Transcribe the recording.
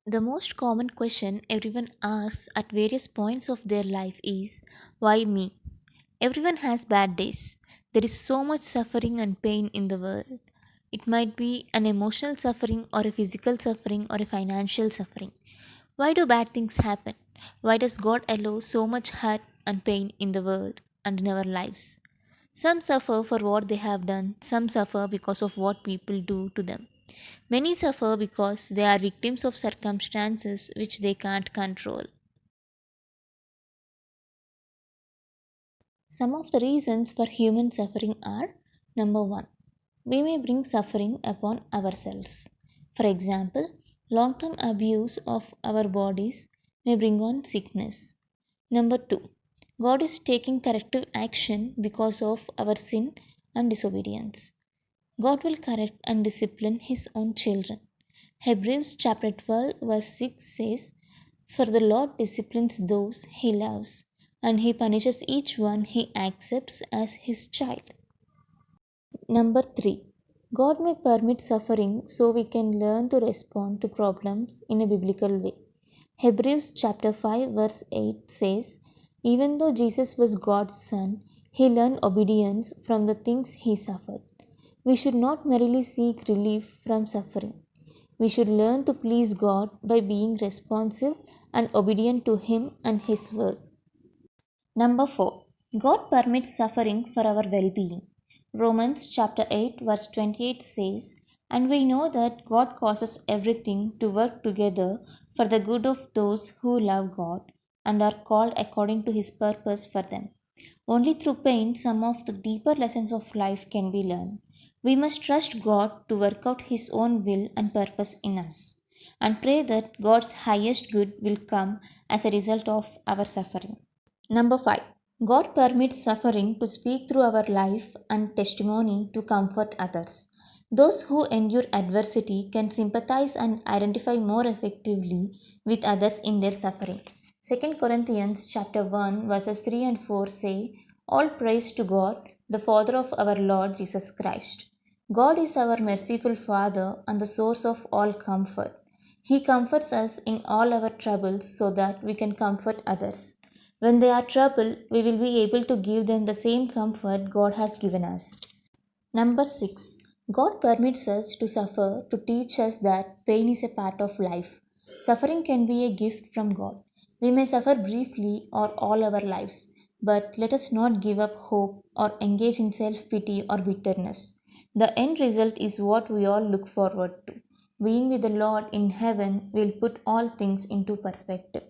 The most common question everyone asks at various points of their life is, why me? Everyone has bad days. There is so much suffering and pain in the world. It might be an emotional suffering, or a physical suffering, or a financial suffering. Why do bad things happen? Why does God allow so much hurt and pain in the world and in our lives? Some suffer for what they have done, some suffer because of what people do to them. Many suffer because they are victims of circumstances which they can't control. Some of the reasons for human suffering are: number one, we may bring suffering upon ourselves. For example, long term abuse of our bodies may bring on sickness. Number two, God is taking corrective action because of our sin and disobedience. God will correct and discipline His own children. Hebrews chapter 12, verse 6 says, "For the Lord disciplines those He loves, and He punishes each one He accepts as His child." Number 3. God may permit suffering so we can learn to respond to problems in a biblical way. Hebrews chapter 5 verse 8 says, "Even though Jesus was God's son, he learned obedience from the things he suffered." We should not merely seek relief from suffering. We should learn to please God by being responsive and obedient to Him and His word. Number 4. God permits suffering for our well being. Romans chapter 8, verse 28 says, "And we know that God causes everything to work together for the good of those who love God and are called according to His purpose for them." Only through pain some of the deeper lessons of life can be learned. We must trust God to work out His own will and purpose in us, and pray that God's highest good will come as a result of our suffering. Number 5. God permits suffering to speak through our life and testimony to comfort others. Those who endure adversity can sympathize and identify more effectively with others in their suffering. 2 Corinthians chapter 1 verses 3 and 4 say, "All praise to God, the Father of our Lord Jesus Christ." God is our merciful Father and the source of all comfort. He comforts us in all our troubles so that we can comfort others. When they are troubled, we will be able to give them the same comfort God has given us. Number 6. God permits us to suffer to teach us that pain is a part of life. Suffering can be a gift from God. We may suffer briefly or all our lives, but let us not give up hope or engage in self pity or bitterness. The end result is what we all look forward to. Being with the Lord in heaven will put all things into perspective.